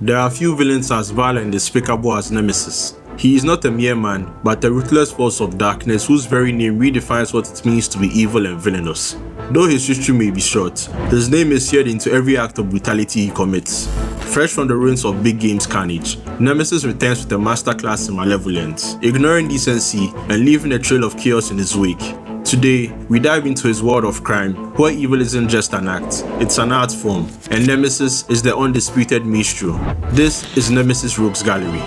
There are few villains as vile and despicable as Nemesis. He is not a mere man, but a ruthless force of darkness whose very name redefines what it means to be evil and villainous. Though his history may be short, his name is seared into every act of brutality he commits. Fresh from the ruins of Big Game's carnage, Nemesis returns with a masterclass in malevolence, ignoring decency and leaving a trail of chaos in his wake. Today, we dive into his world of crime, where evil isn't just an act, it's an art form, and Nemesis is the undisputed minstrel. This is Nemesis Rogues Gallery.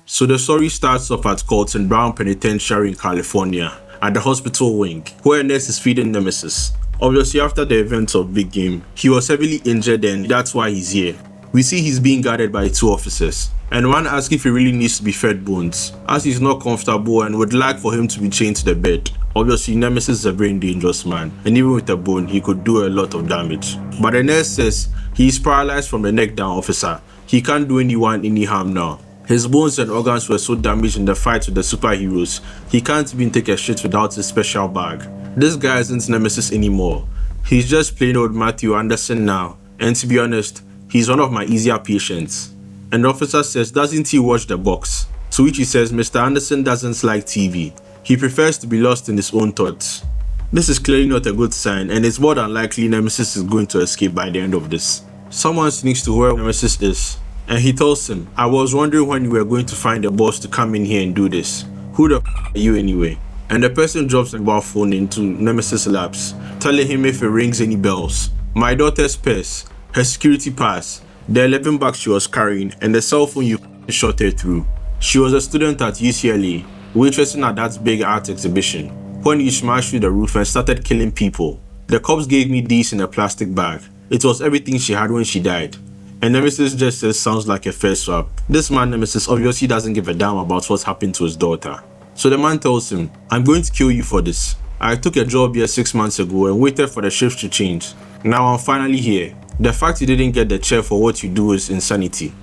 So the story starts off at Colton Brown Penitentiary in California, at the hospital wing, where a nurse is feeding Nemesis. Obviously, after the events of Big Game, he was heavily injured and that's why he's here. We see he's being guarded by two officers, and one asks if he really needs to be fed bones, as he's not comfortable and would like for him to be chained to the bed. Obviously, Nemesis is a very dangerous man, and even with a bone, he could do a lot of damage. But the nurse says he's paralyzed from the neck down, officer. He can't do anyone any harm now. His bones and organs were so damaged in the fight with the superheroes, he can't even take a shit without his special bag. This guy isn't Nemesis anymore. He's just plain old Matthew Anderson now, and to be honest, he's one of my easier patients. And the officer says, doesn't he watch the box? To which he says, Mr. Anderson doesn't like TV. He prefers to be lost in his own thoughts. This is clearly not a good sign, and it's more than likely Nemesis is going to escape by the end of this. Someone sneaks to where Nemesis is, and he tells him, I was wondering when you were going to find a boss to come in here and do this. Who the are you anyway? And the person drops the mobile phone into Nemesis' laps, telling him if it rings any bells. My daughter's purse, her security pass, the 11 bags she was carrying, and the cell phone you shot her through. She was a student at UCLA, waitressing at that big art exhibition, when you smashed through the roof and started killing people. The cops gave me these in a plastic bag. It was everything she had when she died. And Nemesis just says sounds like a fair swap. This man Nemesis obviously doesn't give a damn about what's happened to his daughter. So the man tells him, I'm going to kill you for this. I took a job here 6 months ago and waited for the shift to change. Now I'm finally here. The fact you didn't get the chair for what you do is insanity.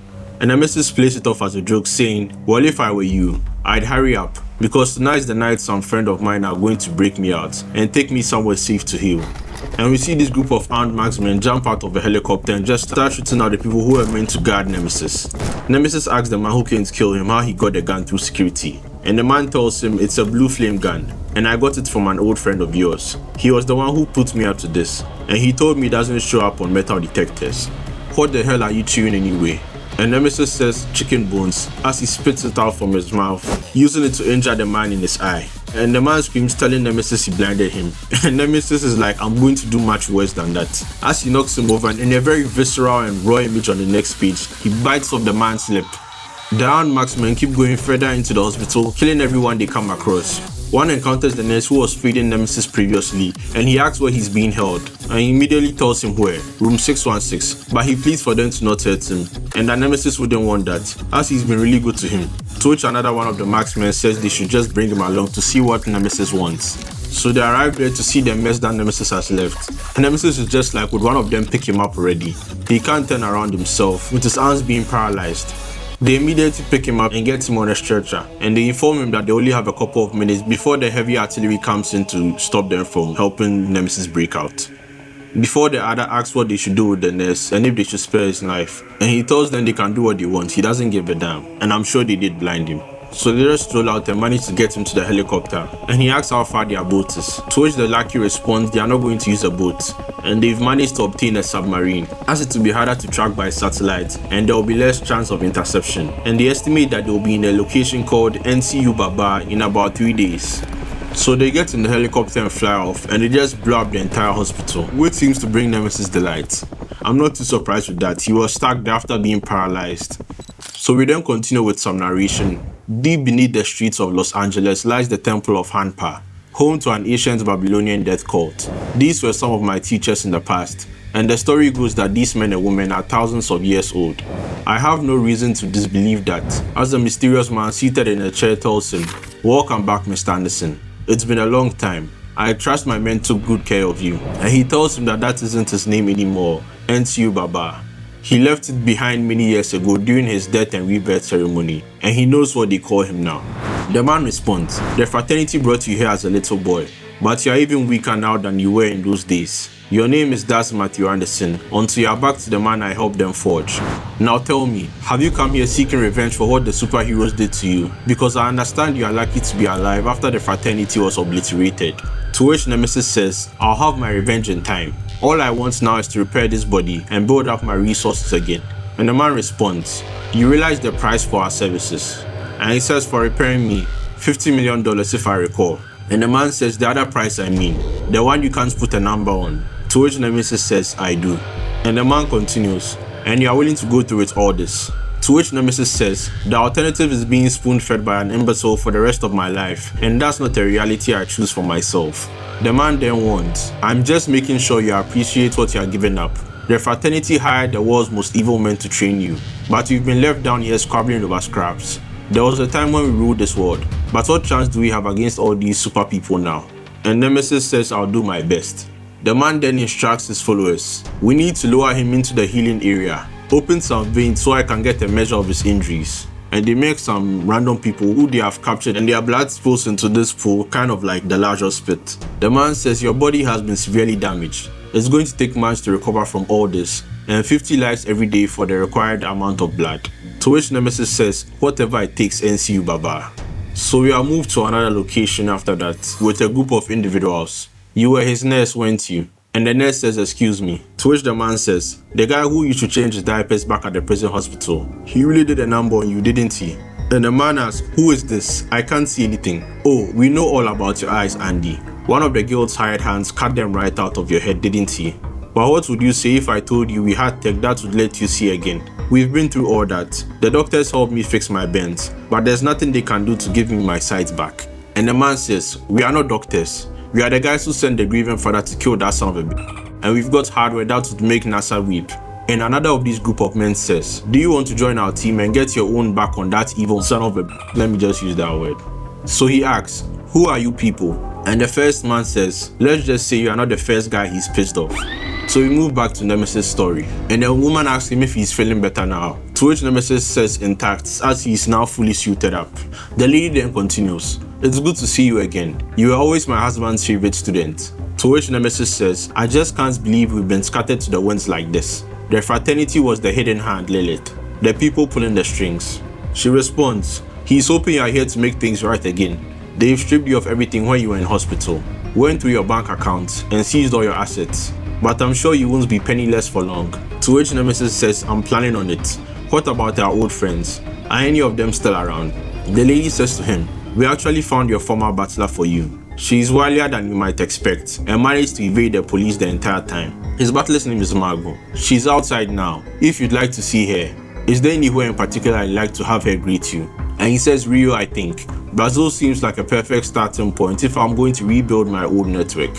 And Nemesis plays it off as a joke saying, well, if I were you, I'd hurry up, because tonight's the night some friend of mine are going to break me out and take me somewhere safe to heal. And we see this group of armed marksmen jump out of a helicopter and just start shooting at the people who are meant to guard Nemesis. Nemesis asks the man who came to kill him how he got the gun through security. And the man tells him it's a blue flame gun, and I got it from an old friend of yours. He was the one who put me up to this, and he told me it doesn't show up on metal detectors. What the hell are you chewing anyway? And Nemesis says chicken bones as he spits it out from his mouth, using it to injure the man in his eye. And the man screams, telling Nemesis he blinded him. And Nemesis is like, I'm going to do much worse than that. As he knocks him over, and in a very visceral and raw image on the next page, he bites off the man's lip. The armed marksmen keep going further into the hospital, killing everyone they come across. One encounters the nurse who was feeding Nemesis previously, and he asks where he's being held, and he immediately tells him where, room 616, but he pleads for them to not hurt him, and that Nemesis wouldn't want that, as he's been really good to him. To which another one of the marksmen says they should just bring him along to see what Nemesis wants. So they arrive there to see the mess that Nemesis has left. And Nemesis is just like, would one of them pick him up already? He can't turn around himself, with his arms being paralyzed. They immediately pick him up and get him on a stretcher, and they inform him that they only have a couple of minutes before the heavy artillery comes in to stop them from helping Nemesis break out. Before the other asks what they should do with the nurse and if they should spare his life, and he tells them they can do what they want, he doesn't give a damn, and I'm sure they did blind him. So they just stroll out and manage to get him to the helicopter, and he asks how far their boat is, to which the lackey responds they are not going to use a boat, and they've managed to obtain a submarine, as it will be harder to track by satellite, and there will be less chance of interception, and they estimate that they will be in a location called NCU Baba in about 3 days. So they get in the helicopter and fly off, and they just blow up the entire hospital, which seems to bring Nemesis delight. I'm not too surprised with that, he was stuck there after being paralyzed. So we then continue with some narration. Deep beneath the streets of Los Angeles lies the Temple of Hanpa, home to an ancient Babylonian death cult. These were some of my teachers in the past, and the story goes that these men and women are thousands of years old. I have no reason to disbelieve that, as the mysterious man seated in a chair tells him, welcome back, Mr. Anderson. It's been a long time. I trust my men took good care of you. And he tells him that that isn't his name anymore, NCU Baba. He left it behind many years ago during his death and rebirth ceremony, and he knows what they call him now. The man responds, the fraternity brought you here as a little boy. but you are even weaker now than you were in those days. Your name is Das Matthew Anderson, until you are back to the man I helped them forge. Now tell me, have you come here seeking revenge for what the superheroes did to you? Because I understand you are lucky to be alive after the fraternity was obliterated. To which Nemesis says, I'll have my revenge in time. All I want now is to repair this body and build up my resources again. And the man responds, you realize the price for our services? And he says, for repairing me, $50 million if I recall. And the man says, the other price I mean, the one you can't put a number on. To which Nemesis says, I do. And the man continues, and you are willing to go through with all this. To which Nemesis says, the alternative is being spoon-fed by an imbecile for the rest of my life, and that's not a reality I choose for myself. The man then warns, I'm just making sure you appreciate what you are giving up. The fraternity hired the world's most evil men to train you, but you've been left down here squabbling over scraps. There was a time when we ruled this world, but what chance do we have against all these super people now? And Nemesis says, I'll do my best. The man then instructs his followers, we need to lower him into the healing area, open some veins so I can get a measure of his injuries. And they make some random people who they have captured and their blood spills into this pool, kind of like the larger spit. The man says, your body has been severely damaged. It's going to take months to recover from all this, and 50 lives every day for the required amount of blood. To which Nemesis says, whatever it takes, NCU Baba. So we are moved to another location after that with a group of individuals. You were his nurse, weren't you? And the nurse says, excuse me. To which the man says, the guy who used to change his diapers back at the prison hospital, he really did a number on you, didn't he? And the man asks, who is this? I can't see anything. Oh, we know all about your eyes, Andy. One of the guild's hired hands cut them right out of your head, didn't he? But what would you say if I told you we had tech that would let you see again? We've been through all that. The doctors helped me fix my bends, but there's nothing they can do to give me my sight back. And the man says, we are not doctors. We are the guys who sent the grieving father to kill that son of a bitch. And we've got hardware that would make NASA weep. And another of these group of men says, do you want to join our team and get your own back on that evil son of a bitch? Let me just use that word. So he asks, who are you people? And the first man says, let's just say you are not the first guy he's pissed off. So we move back to Nemesis' story, and the woman asks him if he's feeling better now, to which Nemesis says intact as he is now fully suited up. The lady then continues, it's good to see you again. You were always my husband's favorite student. To which Nemesis says, I just can't believe we've been scattered to the winds like this. The fraternity was the hidden hand, Lilith. The people pulling the strings. She responds, he's hoping you are here to make things right again. They've stripped you of everything when you were in hospital, went through your bank account, and seized all your assets. But I'm sure you won't be penniless for long. To which Nemesis says, I'm planning on it. What about our old friends? Are any of them still around? The lady says to him, we actually found your former butler for you. She is wilier than you might expect and managed to evade the police the entire time. His butler's name is Margot. She's outside now, if you'd like to see her. Is there anywhere in particular I'd like to have her greet you? And he says, Rio, I think. Brazil seems like a perfect starting point if I'm going to rebuild my old network.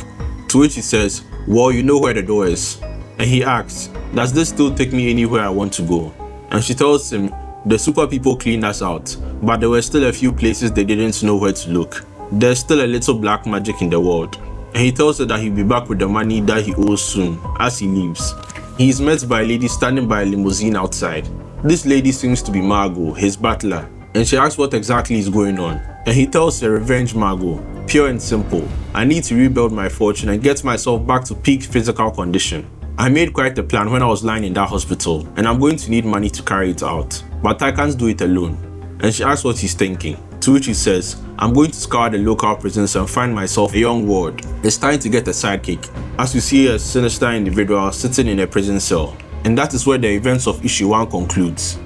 To which he says, well, you know where the door is. And he asks, does this still take me anywhere I want to go? And she tells him, the super people cleaned us out, but there were still a few places they didn't know where to look. There's still a little black magic in the world. And he tells her that he'll be back with the money that he owes soon, as he leaves. He is met by a lady standing by a limousine outside. This lady seems to be Margot, his butler, and she asks what exactly is going on. And he tells her, revenge, Margot, pure and simple. I need to rebuild my fortune and get myself back to peak physical condition. I made quite a plan when I was lying in that hospital, and I'm going to need money to carry it out, but I can't do it alone. And she asks what he's thinking, to which he says, I'm going to scour the local prisons and find myself a young ward. It's time to get a sidekick, as you see a sinister individual sitting in a prison cell. And that is where the events of issue 1 concludes.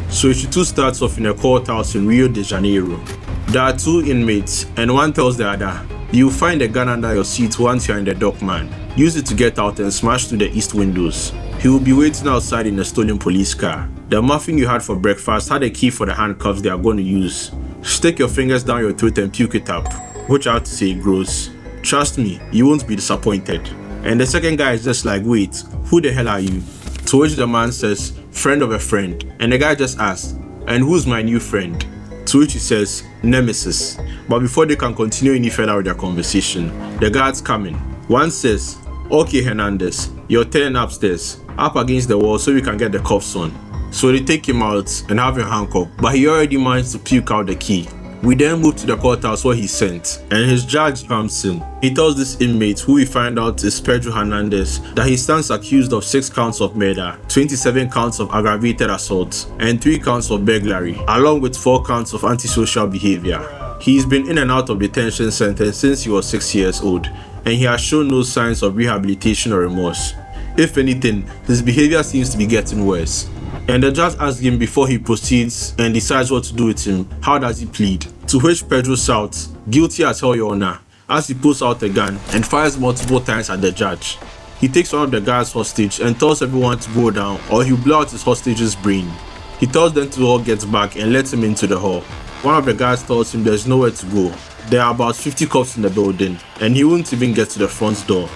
So issue 2 starts off in a courthouse in Rio de Janeiro. There are 2 inmates, and one tells the other, you'll find a gun under your seat once you're in the dock, man. Use it to get out and smash through the east windows. He will be waiting outside in a stolen police car. The muffin you had for breakfast had a key for the handcuffs they are going to use. Stick your fingers down your throat and puke it up, which I have to say gross. Trust me, you won't be disappointed. And the second guy is just like, wait, who the hell are you? To which the man says, friend of a friend. And the guy just asks, and who's my new friend? To which he says, Nemesis. But before they can continue any further with their conversation, the guards come in. One says, okay, Hernandez, you're turning upstairs, up against the wall so we can get the cuffs on. So they take him out and have him handcuffed, but he already managed to puke out the key. We then move to the courthouse where he's sent, and his judge comes in. He tells this inmate, who we find out is Pedro Hernandez, that he stands accused of 6 counts of murder, 27 counts of aggravated assault, and 3 counts of burglary, along with 4 counts of antisocial behavior. He's been in and out of detention centers since he was 6 years old, and he has shown no signs of rehabilitation or remorse. If anything, his behavior seems to be getting worse. And the judge asks him before he proceeds and decides what to do with him, how does he plead? To which Pedro shouts, "Guilty as hell, your honor," as he pulls out a gun and fires multiple times at the judge. He takes one of the guards hostage and tells everyone to go down or he'll blow out his hostage's brain. He tells them to all get back and let him into the hall. One of the guards tells him there's nowhere to go. There are about 50 cops in the building and he won't even get to the front door.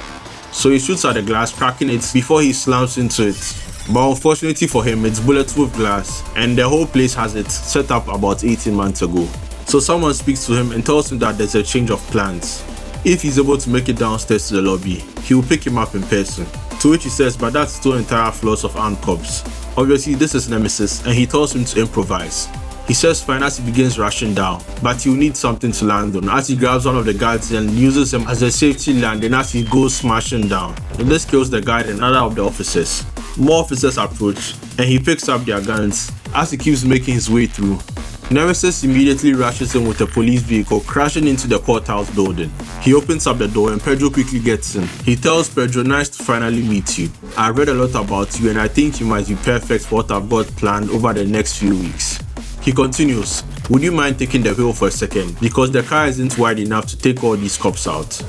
So he shoots at the glass, cracking it before he slams into it. But unfortunately for him, it's bulletproof glass and the whole place has it set up about 18 months ago. So someone speaks to him and tells him that there's a change of plans. If he's able to make it downstairs to the lobby, he will pick him up in person. To which he says, but that's 2 entire floors of armed cops. Obviously this is Nemesis and he tells him to improvise. He says fine as he begins rushing down, but he'll need something to land on as he grabs one of the guards and uses him as a safety landing as he goes smashing down. And this kills the guard and another of the officers. More officers approach and he picks up their guns as he keeps making his way through. Nemesis immediately rushes in with a police vehicle, crashing into the courthouse building. He opens up the door and Pedro quickly gets in. He tells Pedro, "Nice to finally meet you. I read a lot about you and I think you might be perfect for what I've got planned over the next few weeks." He continues, "Would you mind taking the wheel for a second? Because the car isn't wide enough to take all these cops out."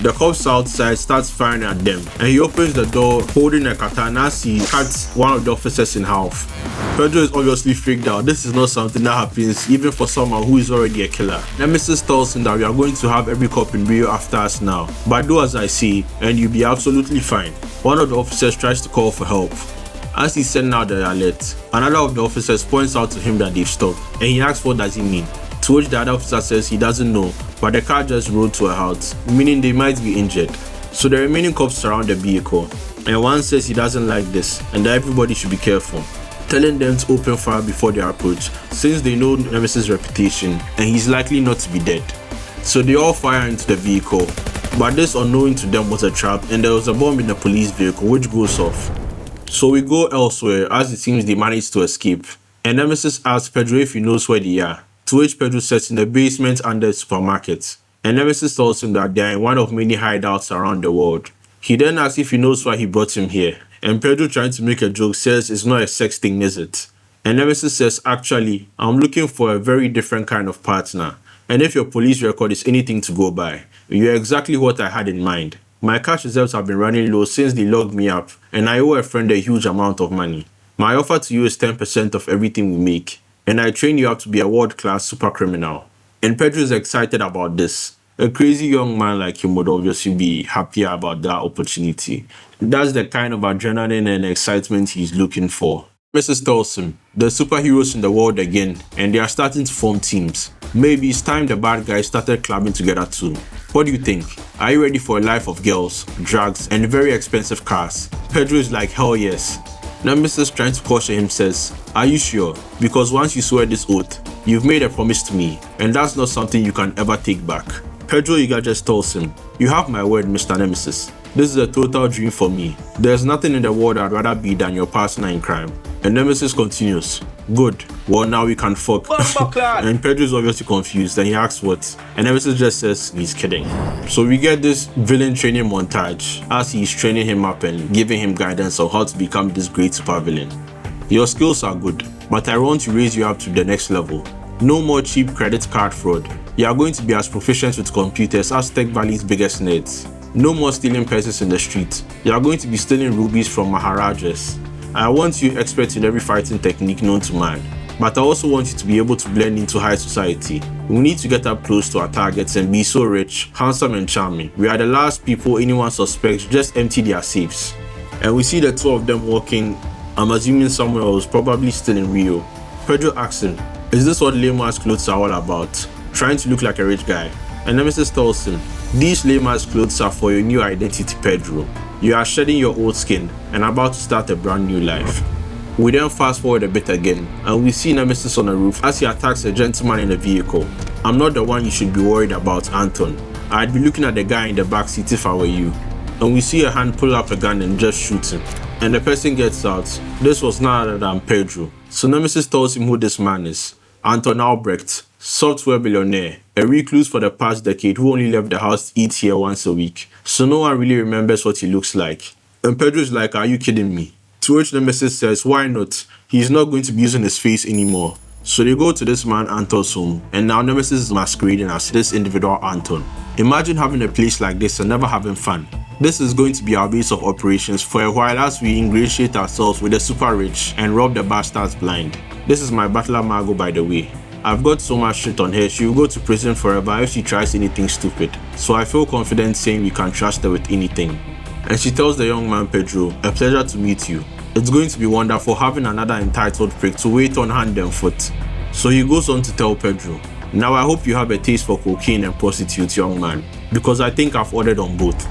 The cops outside starts firing at them and he opens the door holding a katana as he cuts one of the officers in half. Pedro is obviously freaked out. This is not something that happens even for someone who is already a killer. Nemesis tells him that we are going to have every cop in Rio after us now, but do as I say and you'll be absolutely fine. One of the officers tries to call for help. As he's sending out the alert, another of the officers points out to him that they've stopped and he asks what does he mean. To which the other officer says he doesn't know, but the car just rolled to a halt, meaning they might be injured. So the remaining cops surround the vehicle, and one says he doesn't like this and that everybody should be careful, telling them to open fire before they approach, since they know Nemesis' reputation and he's likely not to be dead. So they all fire into the vehicle, but this unknown to them was a trap and there was a bomb in the police vehicle which goes off. So we go elsewhere as it seems they managed to escape, and Nemesis asks Pedro if he knows where they are. To which Pedro says in the basement under the supermarket, and Nemesis tells him that they are in one of many hideouts around the world. He then asks if he knows why he brought him here, and Pedro, trying to make a joke, says it's not a sex thing, is it? And Nemesis says, actually, I'm looking for a very different kind of partner, and if your police record is anything to go by, you're exactly what I had in mind. My cash reserves have been running low since they locked me up, and I owe a friend a huge amount of money. My offer to you is 10% of everything we make, and I train you up to be a world-class super criminal. And Pedro is excited about this. A crazy young man like him would obviously be happier about that opportunity. That's the kind of adrenaline and excitement he's looking for. Nemesis tells him, there's superheroes in the world again, and they are starting to form teams. Maybe it's time the bad guys started clubbing together too. What do you think? Are you ready for a life of girls, drugs, and very expensive cars? Pedro is like, hell yes. Nemesis, trying to caution him, says, are you sure? Because once you swear this oath, you've made a promise to me, and that's not something you can ever take back. Pedro Iga just tells him, you have my word, Mr. Nemesis. This is a total dream for me. There's nothing in the world I'd rather be than your partner in crime. And Nemesis continues, good, well now we can fuck. And Pedro is obviously confused and he asks what, and Nemesis just says he's kidding. So we get this villain training montage as he's training him up and giving him guidance on how to become this great supervillain. Your skills are good, but I want to raise you up to the next level. No more cheap credit card fraud. You are going to be as proficient with computers as Tech Valley's biggest nerds. No more stealing purses in the street. You are going to be stealing rubies from Maharajas. I want you expert in every fighting technique known to man, but I also want you to be able to blend into high society. We need to get up close to our targets and be so rich, handsome and charming. We are the last people anyone suspects just empty their safes. And we see the two of them walking, I'm assuming somewhere else, probably still in Rio. Pedro asks him, is this what lame-ass clothes are all about? Trying to look like a rich guy. And Nemesis tells him, these lame-ass clothes are for your new identity, Pedro. You are shedding your old skin and about to start a brand new life. We then fast forward a bit again, and we see Nemesis on a roof as he attacks a gentleman in a vehicle. I'm not the one you should be worried about, Anton. I'd be looking at the guy in the backseat if I were you. And we see a hand pull up a gun and just shoot him. And the person gets out. This was none other than Pedro. So Nemesis tells him who this man is. Anton Albrecht, software billionaire, a recluse for the past decade who only left the house to eat here once a week. So no one really remembers what he looks like. And Pedro is like, are you kidding me? To which Nemesis says, why not? He's not going to be using his face anymore. So they go to this man Anton's home, and now Nemesis is masquerading as this individual Anton. Imagine having a place like this and never having fun. This is going to be our base of operations for a while as we ingratiate ourselves with the super rich and rob the bastards blind. This is my butler Margot, by the way. I've got so much shit on her, she will go to prison forever if she tries anything stupid. So I feel confident saying we can trust her with anything. And she tells the young man Pedro, a pleasure to meet you. It's going to be wonderful having another entitled prick to wait on hand and foot. So he goes on to tell Pedro, now I hope you have a taste for cocaine and prostitutes, young man, because I think I've ordered on both.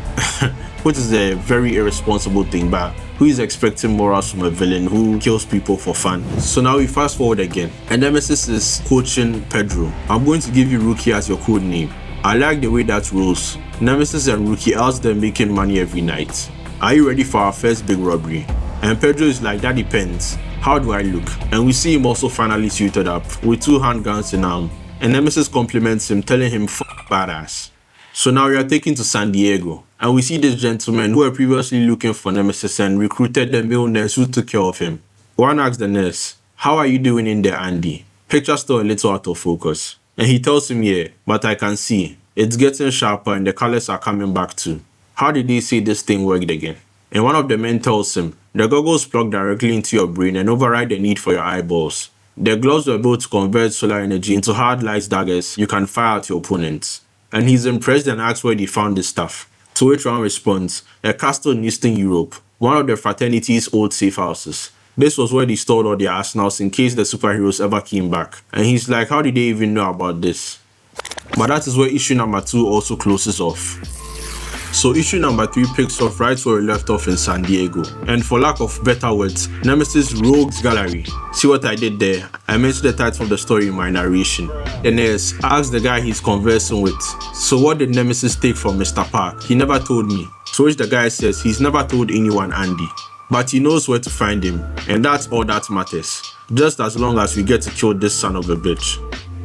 Which is a very irresponsible thing, but who is expecting morals from a villain who kills people for fun? So now we fast forward again, and Nemesis is coaching Pedro. I'm going to give you Rookie as your code name. I like the way that rolls. Nemesis and Rookie out there making money every night. Are you ready for our first big robbery? And Pedro is like, that depends. How do I look? And we see him also finally suited up with 2 handguns in arm. And Nemesis compliments him, telling him badass. So now we are taken to San Diego, and we see this gentleman who were previously looking for Nemesis and recruited the male nurse who took care of him. One asks the nurse, how are you doing in there, Andy? Picture still a little out of focus. And he tells him, yeah, but I can see. It's getting sharper and the colors are coming back too. How did he say this thing worked again? And one of the men tells him, the goggles plug directly into your brain and override the need for your eyeballs. The gloves were built to convert solar energy into hard light daggers you can fire at your opponents. And he's impressed and asks where they found this stuff. To which one responds, a castle in Eastern Europe, one of the fraternity's old safe houses. This was where they stored all their arsenals in case the superheroes ever came back. And he's like, how did they even know about this? But that is where issue number 2 also closes off. So issue number 3 picks off right where we left off in San Diego. And for lack of better words, Nemesis Rogues Gallery. See what I did there? I mentioned the title of the story in my narration. The nurse asks the guy he's conversing with, so what did Nemesis take from Mr. Park? He never told me. To which the guy says he's never told anyone, Andy. But he knows where to find him, and that's all that matters. Just as long as we get to kill this son of a bitch.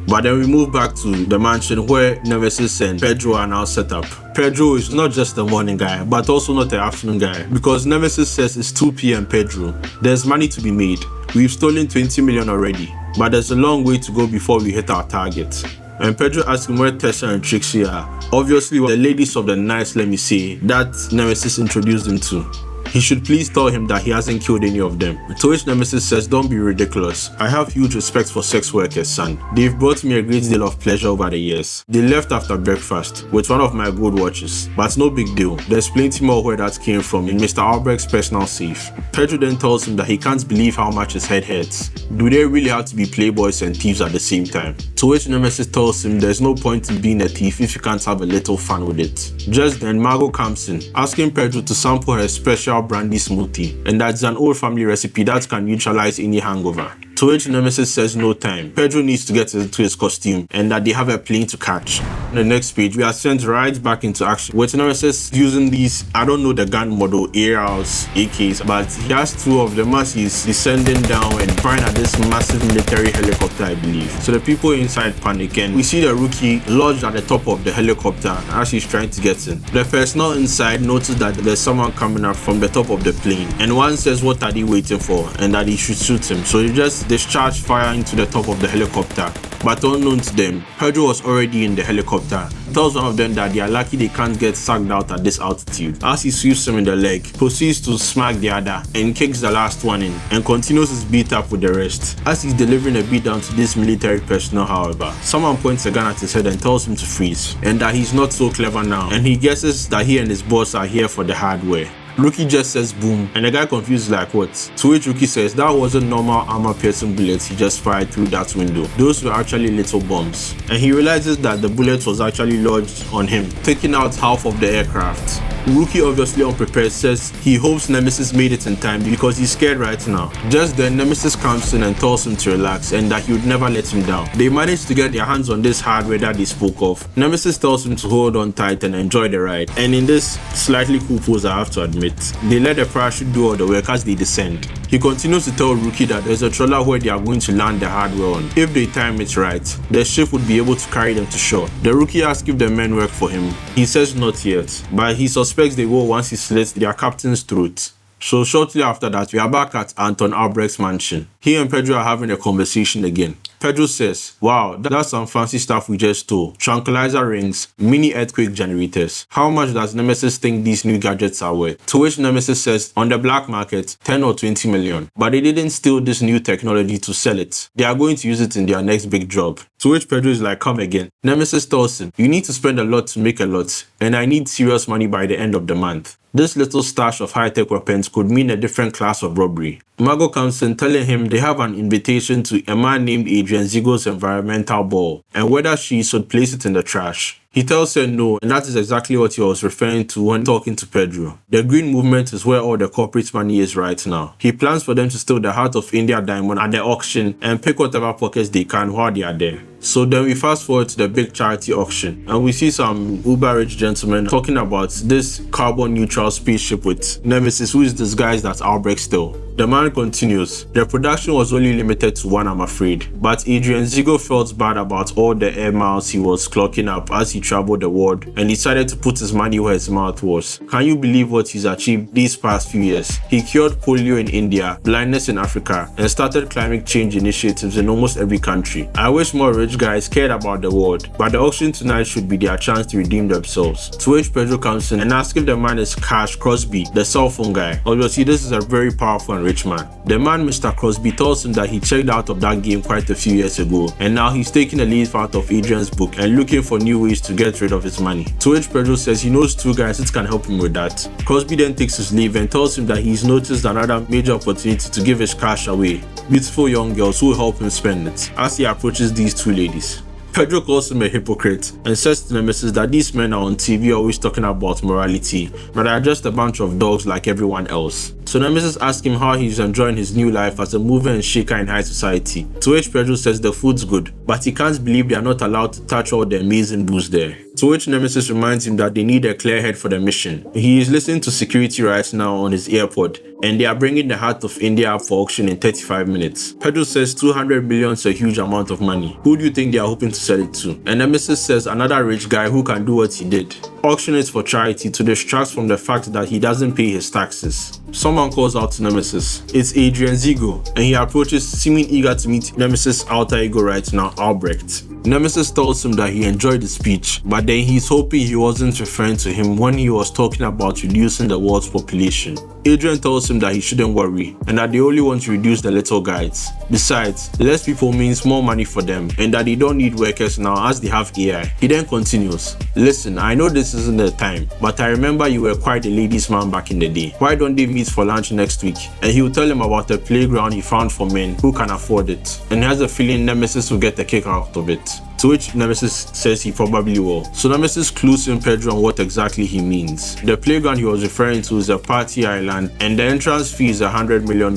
But then we move back to the mansion where Nemesis and Pedro are now set up. Pedro is not just a morning guy, but also not an afternoon guy, because Nemesis says it's 2 p.m. Pedro. There's money to be made. We've stolen 20 million already, but there's a long way to go before we hit our target. And Pedro asks him where Tessa and Trixie are. Obviously, the ladies of the night, let me say, that Nemesis introduced him to. He should please tell him that he hasn't killed any of them. To which Nemesis says, don't be ridiculous. I have huge respect for sex workers, son. They've brought me a great deal of pleasure over the years. They left after breakfast with one of my gold watches, but no big deal. There's plenty more where that came from in Mr. Albrecht's personal safe. Pedro then tells him that he can't believe how much his head hurts. Do they really have to be playboys and thieves at the same time? To which Nemesis tells him there's no point in being a thief if you can't have a little fun with it. Just then, Margot comes in, asking Pedro to sample her special brandy smoothie, and that's an old family recipe that can neutralize any hangover. To which Nemesis says no time. Pedro needs to get into his costume and that they have a plane to catch. On the next page, we are sent right back into action with Nemesis using these, I don't know the gun model, ARs, AKs, but he has 2 of them as he's descending down and firing at this massive military helicopter, I believe. So the people inside panic and we see the Rookie lodged at the top of the helicopter as he's trying to get in. The personnel inside notice that there's someone coming up from the top of the plane, and one says what are they waiting for and that he should shoot him. So they just discharge fire into the top of the helicopter. But unknown to them, Pedro was already in the helicopter. Tells one of them that they are lucky they can't get sucked out at this altitude. As he sweeps him in the leg, proceeds to smack the other and kicks the last one in and continues his beat up with the rest. As he's delivering a beat down to this military personnel, however, someone points a gun at his head and tells him to freeze, and that he's not so clever now, and he guesses that he and his boss are here for the hardware. Rookie just says boom, and the guy confused like what? To which Rookie says that wasn't normal armor-piercing bullets he just fired through that window. Those were actually little bombs. And he realizes that the bullet was actually lodged on him, taking out half of the aircraft. Rookie, obviously unprepared, says he hopes Nemesis made it in time because he's scared right now. Just then, Nemesis comes in and tells him to relax and that he would never let him down. They manage to get their hands on this hardware that they spoke of. Nemesis tells him to hold on tight and enjoy the ride. And in this slightly cool pose, I have to admit, they let the parachute do all the work as they descend. He continues to tell Rookie that there's a trawler where they are going to land the hardware on. If they time it right, the ship would be able to carry them to shore. The Rookie asks if the men work for him. He says not yet, but he suspects they will once he slits their captain's throat. So shortly after that, we are back at Anton Albrecht's mansion. He and Pedro are having a conversation again. Pedro says, wow, that's some fancy stuff we just stole. Tranquilizer rings, mini earthquake generators. How much does Nemesis think these new gadgets are worth? To which Nemesis says, on the black market, 10 or 20 million. But they didn't steal this new technology to sell it. They are going to use it in their next big job. To which Pedro is like, come again. Nemesis tells him, you need to spend a lot to make a lot, and I need serious money by the end of the month. This little stash of high-tech weapons could mean a different class of robbery. Margot comes in telling him they have an invitation to a man named Adrian Zigo's environmental ball, and whether she should place it in the trash. He tells her no, and that is exactly what he was referring to when talking to Pedro. The Green Movement is where all the corporate money is right now. He plans for them to steal the Heart of India diamond at the auction and pick whatever pockets they can while they are there. So then we fast forward to the big charity auction, and we see some uber rich gentlemen talking about this carbon neutral spaceship with Nemesis, who is disguised as Albrecht still. The man continues, the production was only limited to one, I'm afraid, but Adrian Zigo felt bad about all the air miles he was clocking up as he traveled the world and decided to put his money where his mouth was. Can you believe what he's achieved these past few years? He cured polio in India, blindness in Africa, and started climate change initiatives in almost every country. I wish more rich guys cared about the world, but the auction tonight should be their chance to redeem themselves. To which Pedro comes in and asks if the man is Cash Crosby, the cell phone guy. Obviously, this is a very powerful and rich man. The man, Mr. Crosby, tells him that he checked out of that game quite a few years ago, and now he's taking a leaf out of Adrian's book and looking for new ways to get rid of his money. To which Pedro says he knows two guys that can help him with that. Crosby then takes his leave and tells him that he's noticed another major opportunity to give his cash away. Beautiful young girls who will help him spend it, as he approaches these two ladies. Pedro calls him a hypocrite and says to Nemesis that these men are on TV always talking about morality, but are just a bunch of dogs like everyone else. So Nemesis asks him how he's enjoying his new life as a mover and shaker in high society, to which Pedro says the food's good, but he can't believe they are not allowed to touch all the amazing booze there. To which Nemesis reminds him that they need a clear head for the mission. He is listening to security right now on his AirPod, and they are bringing the Heart of India up for auction in 35 minutes. Pedro says 200 million is a huge amount of money. Who do you think they are hoping to sell it to? And Nemesis says another rich guy who can do what he did. Auction it for charity to distract from the fact that he doesn't pay his taxes. Someone calls out to Nemesis. It's Adrian Zigo, and he approaches, seeming eager to meet Nemesis' alter ego right now, Albrecht. Nemesis tells him that he enjoyed the speech, but then he's hoping he wasn't referring to him when he was talking about reducing the world's population. Adrian tells him that he shouldn't worry, and that they only want to reduce the little guys. Besides, less people means more money for them, and that they don't need workers now as they have AI. He then continues, listen, I know this isn't the time, but I remember you were quite a ladies' man back in the day. Why don't they meet for lunch next week? And he will tell him about a playground he found for men who can afford it, and he has a feeling Nemesis will get a kick out of it. To which Nemesis says he probably will. So Nemesis clues in Pedro on what exactly he means. The playground he was referring to is a party island, and the entrance fee is $100 million.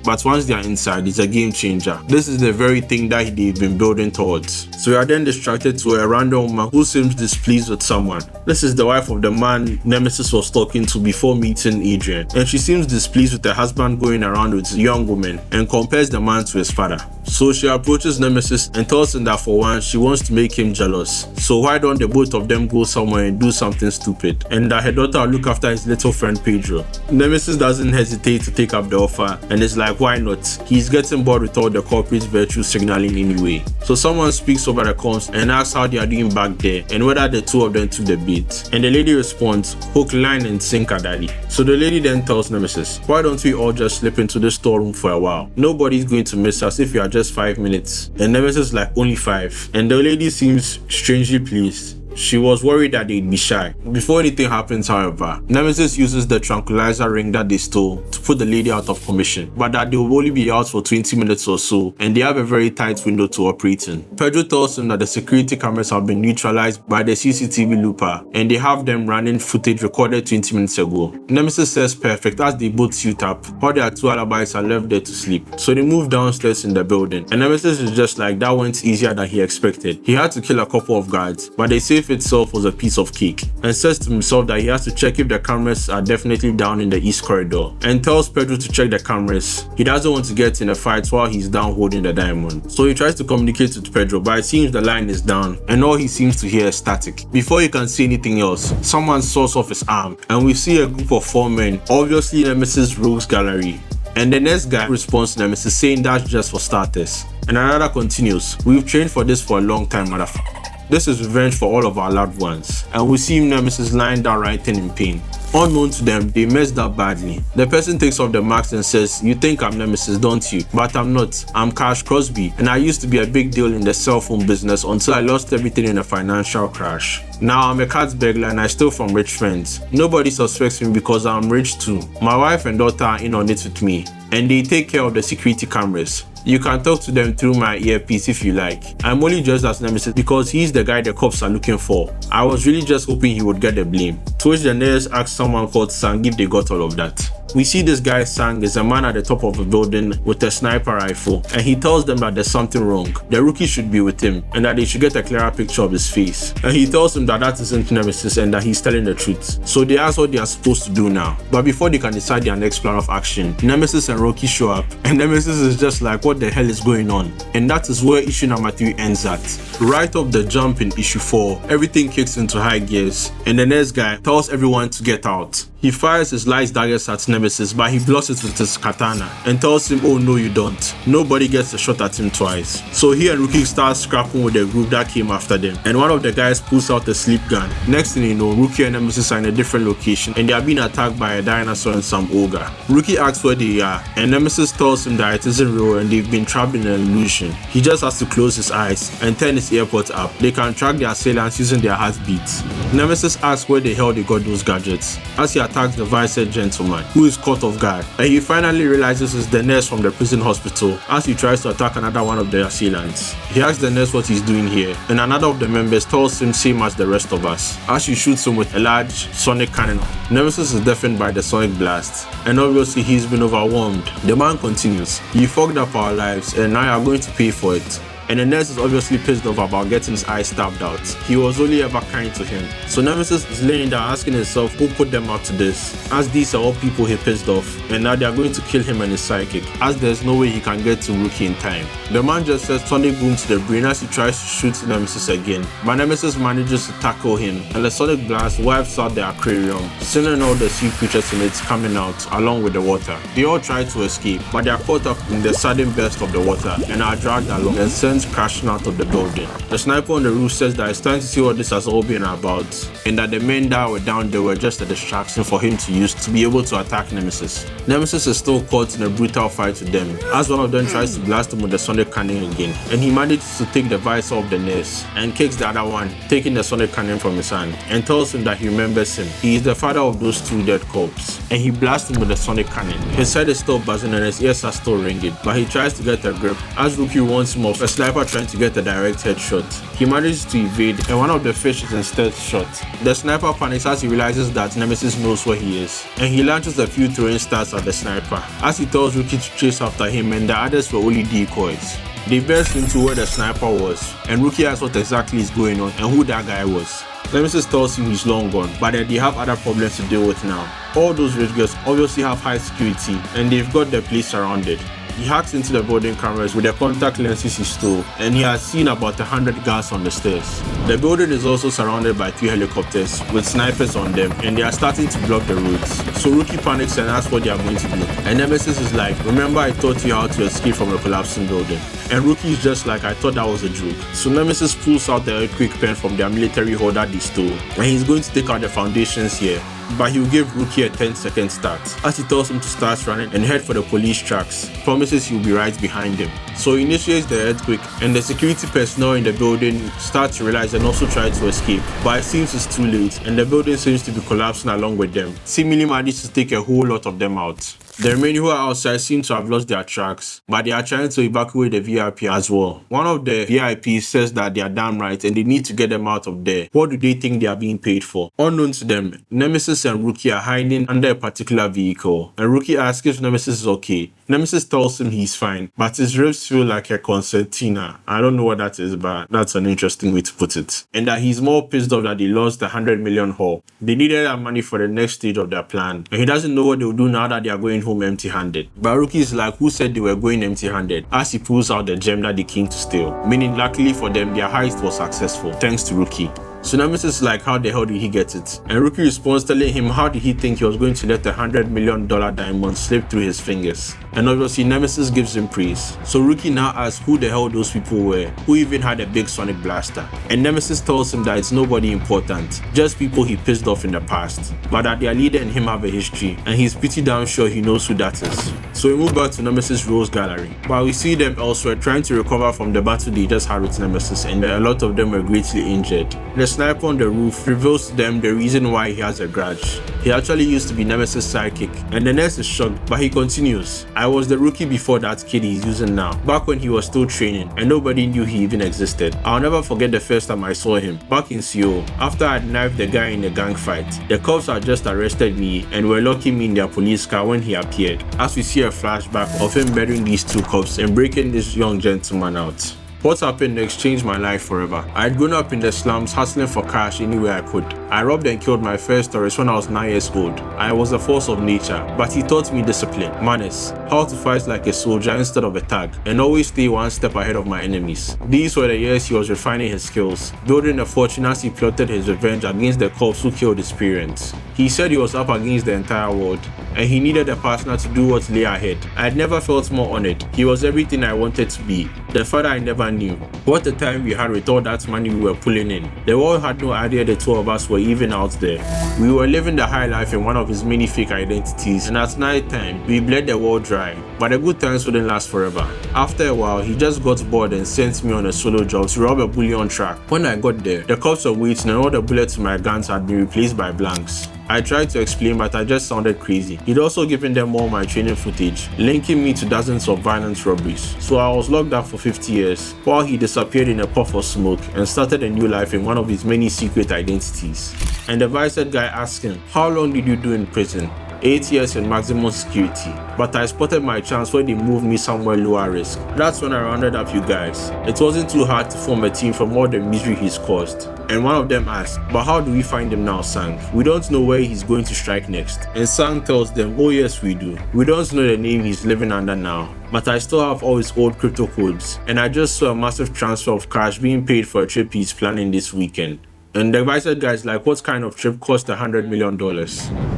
But once they are inside, it's a game changer. This is the very thing that they've been building towards. So we are then distracted to a random woman who seems displeased with someone. This is the wife of the man Nemesis was talking to before meeting Adrian, and she seems displeased with her husband going around with a young woman and compares the man to his father. So she approaches Nemesis and tells him that for once she wants to make him jealous. So why don't the both of them go somewhere and do something stupid, and that her daughter will look after his little friend Pedro. Nemesis doesn't hesitate to take up the offer and is like, why not? He's getting bored with all the corporate virtue signaling anyway. So someone speaks over the comms and asks how they are doing back there and whether the two of them took the bait. And the lady responds, hook, line and sinker, daddy. So the lady then tells Nemesis, why don't we all just slip into the storeroom for a while? Nobody's going to miss us if you are just 5 minutes. And Nemesis is like, only 5. And the lady seems strangely pleased. She was worried that they'd be shy. Before anything happens, however, Nemesis uses the tranquilizer ring that they stole to put the lady out of commission, but that they will only be out for 20 minutes or so, and they have a very tight window to operate in. Pedro tells him that the security cameras have been neutralized by the CCTV looper, and they have them running footage recorded 20 minutes ago. Nemesis says perfect as they both suit up. All their two alibis are left there to sleep. So they move downstairs in the building, and Nemesis is just like, that went easier than he expected. He had to kill a couple of guards, but the safe itself was a piece of cake, and says to himself that he has to check if the cameras are definitely down in the east corridor, and tells Pedro to check the cameras. He doesn't want to get in a fight while he's down holding the diamond. So he tries to communicate with Pedro, but it seems the line is down, and all he seems to hear is static. Before he can say anything else, someone saws off his arm, and we see a group of 4 men, obviously Nemesis Rogues Gallery. And the next guy responds to Nemesis saying that's just for starters. And another continues, we've trained for this for a long time, motherfucker. This is revenge for all of our loved ones. And we see Nemesis lying down writing in pain. Unknown to them, they messed up badly. The person takes off the mask and says, you think I'm Nemesis, don't you? But I'm not. I'm Cash Crosby, and I used to be a big deal in the cell phone business until I lost everything in a financial crash. Now I'm a cat burglar and I steal from rich friends. Nobody suspects me because I'm rich too. My wife and daughter are in on it with me, and they take care of the security cameras. You can talk to them through my earpiece if you like. I'm only dressed as Nemesis because he's the guy the cops are looking for. I was really just hoping he would get the blame. To which the nurse asks someone called Sang if they got all of that. We see this guy Sang is a man at the top of a building with a sniper rifle, and he tells them that there's something wrong. The rookie should be with him and that they should get a clearer picture of his face. And he tells them that that isn't Nemesis and that he's telling the truth. So they ask what they are supposed to do now. But before they can decide their next plan of action, Nemesis and Rocky show up, and Nemesis is just like, what the hell is going on? And that is where issue number 3 ends at. Right off the jump in issue 4, everything kicks into high gears, and the next guy tells everyone to get out. He fires his light daggers at Nemesis, but he blocks it with his katana and tells him, oh no you don't. Nobody gets a shot at him twice. So he and Rookie start scrapping with the group that came after them, and one of the guys pulls out a sleep gun. Next thing you know, Rookie and Nemesis are in a different location, and they are being attacked by a dinosaur and some ogre. Rookie asks where they are, and Nemesis tells him that it isn't real and they've been trapped in an illusion. He just has to close his eyes and turn his earpods up. They can track their assailants using their heartbeats. Nemesis asks where the hell they got those gadgets, as he attacks the vice-head gentleman, who is caught off guard, and he finally realizes it's the nurse from the prison hospital as he tries to attack another one of the assailants. He asks the nurse what he's doing here, and another of the members tells him same as the rest of us, as she shoots him with a large sonic cannon. Nemesis is deafened by the sonic blast, and obviously he's been overwhelmed. The man continues, you fucked up our lives and now you're going to pay for it. And the nurse is obviously pissed off about getting his eye stabbed out. He was only ever kind to him. So Nemesis is laying down asking himself who put them up to this, as these are all people he pissed off, and now they are going to kill him and his sidekick, as there's no way he can get to Rookie in time. The man just says sonic boom to the brain as he tries to shoot Nemesis again, but Nemesis manages to tackle him, and the sonic blast wipes out the aquarium, sending all the sea creatures in it coming out along with the water. They all try to escape, but they are caught up in the sudden burst of the water and are dragged along and sent crashing out of the building. The sniper on the roof says that it's time to see what this has all been about, and that the men that were down there were just a distraction for him to use to be able to attack Nemesis. Nemesis is still caught in a brutal fight with them, as one of them tries to blast him with the sonic cannon again, and he manages to take the visor of the nurse and kicks the other one, taking the sonic cannon from his hand, and tells him that he remembers him. He is the father of those 2 dead cops, and he blasts him with the sonic cannon. His head is still buzzing and his ears are still ringing, but he tries to get a grip as Rookie warns him of a sniper trying to get a direct headshot. He manages to evade, and one of the fish is instead shot. The sniper panics as he realizes that Nemesis knows where he is, and he launches a few throwing stars at the sniper as he tells Rookie to chase after him, and the others were only decoys. They burst into where the sniper was, and Rookie asks what exactly is going on and who that guy was. Nemesis tells him he's long gone, but that they have other problems to deal with now. All those rich girls obviously have high security, and they've got the place surrounded. He hacks into the building cameras with the contact lenses he stole, and he has seen about 100 guards on the stairs. The building is also surrounded by 3 helicopters with snipers on them, and they are starting to block the roads. So Rookie panics and asks what they are going to do, and Nemesis is like, remember I taught you how to escape from a collapsing building. And Rookie is just like, I thought that was a joke. So Nemesis pulls out the earthquake pen from their military hall that they stole, and he's going to take out the foundations here. but he'll give Rookie a 10-second start. As he tells him to start running and head for the police tracks, promises he'll be right behind him. So he initiates the earthquake, and the security personnel in the building start to realize and also try to escape, but it seems it's too late, and the building seems to be collapsing along with them, seemingly managed to take a whole lot of them out. The remaining who are outside seem to have lost their tracks, but they are trying to evacuate the VIP as well. One of the VIPs says that they are damn right and they need to get them out of there. What do they think they are being paid for? Unknown to them, Nemesis and Rookie are hiding under a particular vehicle, and Rookie asks if Nemesis is okay. Nemesis tells him he's fine, but his ribs feel like a concertina. I don't know what that is, but that's an interesting way to put it. And that he's more pissed off that they lost the 100 million haul. They needed that money for the next stage of their plan, and he doesn't know what they'll do now that they are going home empty-handed. But Rookie is like, who said they were going empty-handed? As he pulls out the gem that they came to steal. Meaning, luckily for them, their heist was successful, thanks to Rookie. So Nemesis is like, how the hell did he get it? And Rookie responds telling him how did he think he was going to let the $100 million diamond slip through his fingers. And obviously Nemesis gives him praise. So Rookie now asks who the hell those people were, who even had a big sonic blaster. And Nemesis tells him that it's nobody important, just people he pissed off in the past, but that their leader and him have a history, and he's pretty damn sure he knows who that is. So we move back to Nemesis Rose Gallery, but we see them elsewhere trying to recover from the battle they just had with Nemesis, and a lot of them were greatly injured. The sniper on the roof reveals to them the reason why he has a grudge. He actually used to be Nemesis' sidekick, and the nurse is shocked, but he continues. I was the Rookie before that kid he's using now, back when he was still training, and nobody knew he even existed. I'll never forget the first time I saw him, back in Seoul, after I'd knifed the guy in the gang fight. The cops had just arrested me and were locking me in their police car when he appeared, as we see a flashback of him murdering these two cops and breaking this young gentleman out. What happened next changed my life forever. I had grown up in the slums hustling for cash anywhere I could. I robbed and killed my first tourist when I was 9 years old. I was a force of nature, but he taught me discipline, manners, how to fight like a soldier instead of a thug, and always stay one step ahead of my enemies. These were the years he was refining his skills, building a fortune as he plotted his revenge against the cops who killed his parents. He said he was up against the entire world, and he needed a partner to do what lay ahead. I had never felt more honored. He was everything I wanted to be, the father I never knew. What a time we had with all that money we were pulling in. The world had no idea the two of us were even out there. We were living the high life in one of his many fake identities, and at night time, we bled the world dry. But the good times wouldn't last forever. After a while, he just got bored and sent me on a solo job to rob a bullion truck. When I got there, the cops were waiting and all the bullets in my guns had been replaced by blanks. I tried to explain, but I just sounded crazy. He'd also given them all my training footage, linking me to dozens of violent robberies. So I was locked up for 50 years, while he disappeared in a puff of smoke and started a new life in one of his many secret identities. And the vice-head guy asked him, how long did you do in prison? 8 years in maximum security, but I spotted my chance when they moved me somewhere lower risk. That's when I rounded up you guys. It wasn't too hard to form a team from all the misery he's caused. And one of them asked, but how do we find him now, Sang? We don't know where he's going to strike next. And Sang tells them, oh yes we do. We don't know the name he's living under now, but I still have all his old crypto codes. And I just saw a massive transfer of cash being paid for a trip he's planning this weekend. And the vice-head guy is like, what kind of trip cost $100 million?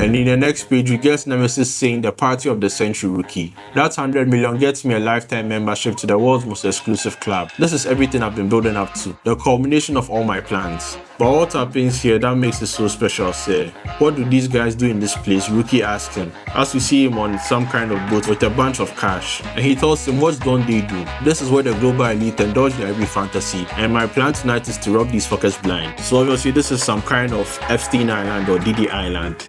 And in the next page, we get Nemesis saying the party of the century Rookie. That $100 million gets me a lifetime membership to the world's most exclusive club. This is everything I've been building up to, the culmination of all my plans. But what happens here that makes it so special, sir? What do these guys do in this place? Rookie asks him, as we see him on some kind of boat with a bunch of cash. And he tells him, what don't they do? This is where the global elite indulge their every fantasy, and my plan tonight is to rob these fuckers blind. So obviously this is some kind of Epstein Island or Diddy Island,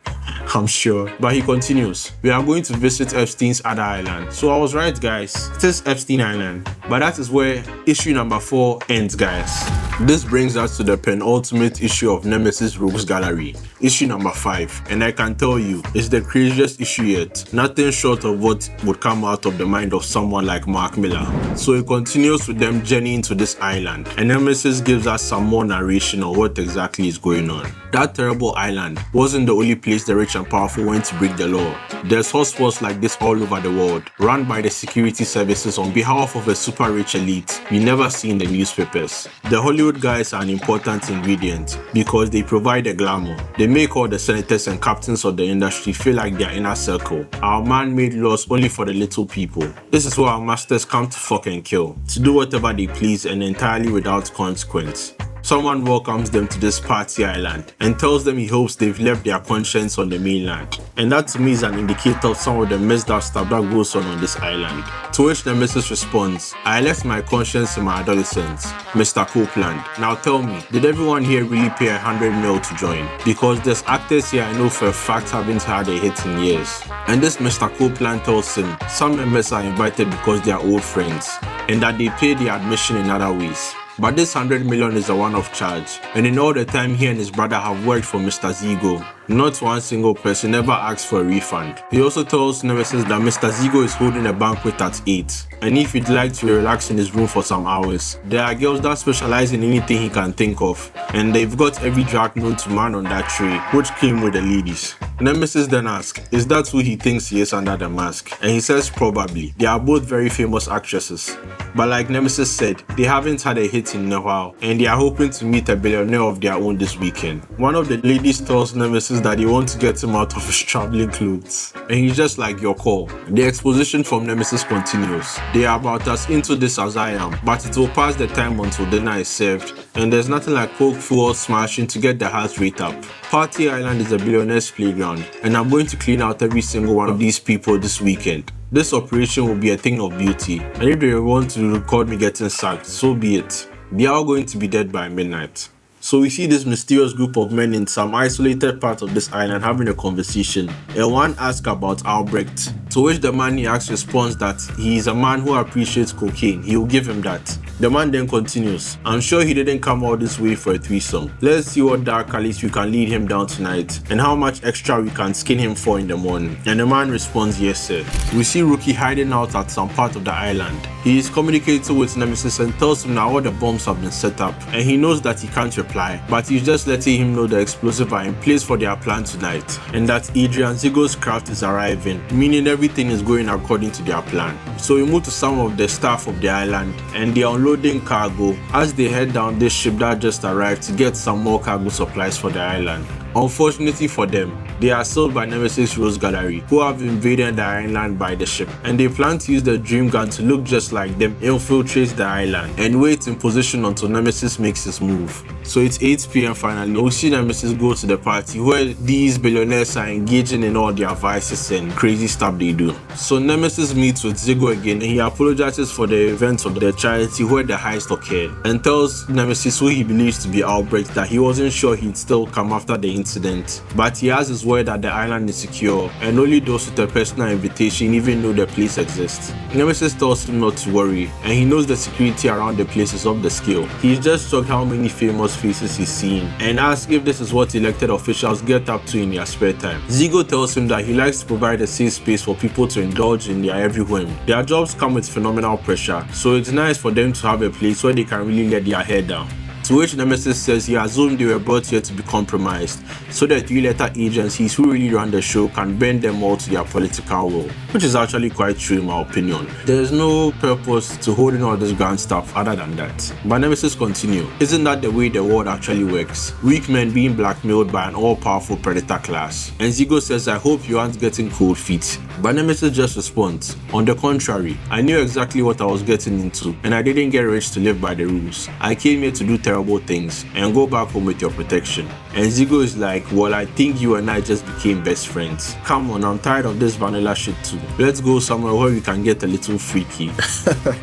I'm sure. But he continues, we are going to visit Epstein's other island. So I was right, guys, it is Epstein Island. But that is where issue number 4 ends, guys. This brings us to the penultimate issue of Nemesis Rogues Gallery, issue number 5, and I can tell you, it's the craziest issue yet, nothing short of what would come out of the mind of someone like Mark Miller. So it continues with them journeying to this island, and Nemesis gives us some more narration on what exactly is going on. That terrible island wasn't the only place the rich and powerful went to break the law. There's hotspots like this all over the world, run by the security services on behalf of a super rich elite you never see in the newspapers. The Hollywood guys are an important ingredient because they provide the glamour. They make all the senators and captains of the industry feel like their inner circle. Our man-made laws only for the little people. This is where our masters come to fuck and kill, to do whatever they please and entirely without consequence. someone welcomes them to this party island and tells them he hopes they've left their conscience on the mainland. And that to me is an indicator of some of the messed up stuff that goes on this island. To which Nemesis responds, "I left my conscience in my adolescence, Mr. Copeland. Now tell me, did everyone here really pay 100 mil to join? Because there's actors here I know for a fact haven't had a hit in years." And this Mr. Copeland tells him some members are invited because they are old friends and that they pay their admission in other ways. But this 100 million is a one-off charge, and in all the time he and his brother have worked for Mr. Zigo, not one single person ever asked for a refund. He also tells Nemesis that Mr. Zigo is holding a banquet at 8, and if he'd like to relax in his room for some hours, there are girls that specialize in anything he can think of, and they've got every drag known to man on that tray, which came with the ladies. Nemesis then asks, is that who he thinks he is under the mask? And he says probably. They are both very famous actresses. But like Nemesis said, they haven't had a hit in a while, and they are hoping to meet a billionaire of their own this weekend. One of the ladies tells Nemesis that they want to get him out of his traveling clothes, and he's just like, your call. The exposition from Nemesis continues. They are about as into this as I am, but it will pass the time until dinner is served, and there's nothing like coke fuel smashing to get the heart rate up. Party Island is a billionaire's playground, and I'm going to clean out every single one of these people this weekend. This operation will be a thing of beauty, and if they want to record me getting sacked, so be it. They are all going to be dead by midnight. So we see this mysterious group of men in some isolated part of this island having a conversation, and one asks about Albrecht, to which the man he asks responds that he is a man who appreciates cocaine, he will give him that. The man then continues, I'm sure he didn't come all this way for a threesome. Let's see what dark alleys we can lead him down tonight, and how much extra we can skin him for in the morning. And the man responds, yes sir. We see Rookie hiding out at some part of the island. He is communicating with Nemesis and tells him now all the bombs have been set up, and he knows that he can't reply, but he's just letting him know the explosives are in place for their plan tonight, and that Adrian Zigo's craft is arriving, meaning everything is going according to their plan. So we move to some of the staff of the island, and they are unloading cargo as they head down this ship that just arrived to get some more cargo supplies for the island. Unfortunately for them, they are sold by Nemesis Rose Gallery, who have invaded the island by the ship, and they plan to use the Dream Gun to look just like them, infiltrate the island, and wait in position until Nemesis makes his move. So it's 8 PM finally, we see Nemesis go to the party where these billionaires are engaging in all their vices and crazy stuff they do. So Nemesis meets with Zigo again, and he apologizes for the events of the charity where the heist occurred, and tells Nemesis, who he believes to be Albrecht, that he wasn't sure he'd still come after the incident, but he has his word that the island is secure and only those with a personal invitation even know the place exists. Nemesis tells him not to worry, and he knows the security around the place is off the scale. He's just shocked how many famous faces he's seen and asks if this is what elected officials get up to in their spare time. Zigo tells him that he likes to provide a safe space for people to indulge in their every whim. Their jobs come with phenomenal pressure, so it's nice for them to have a place where they can really let their hair down. To which Nemesis says he assumed they were brought here to be compromised, so that 3-letter agencies who really run the show can bend them all to their political will, which is actually quite true in my opinion. There is no purpose to holding all this grand stuff other than that. But Nemesis continues, isn't that the way the world actually works? Weak men being blackmailed by an all-powerful predator class. And Zigo says, I hope you aren't getting cold feet. But Nemesis just responds, on the contrary, I knew exactly what I was getting into, and I didn't get rich to live by the rules. I came here to do terrible things and go back home with your protection. And Zigo is like, well, I think you and I just became best friends. Come on, I'm tired of this vanilla shit too. Let's go somewhere where we can get a little freaky.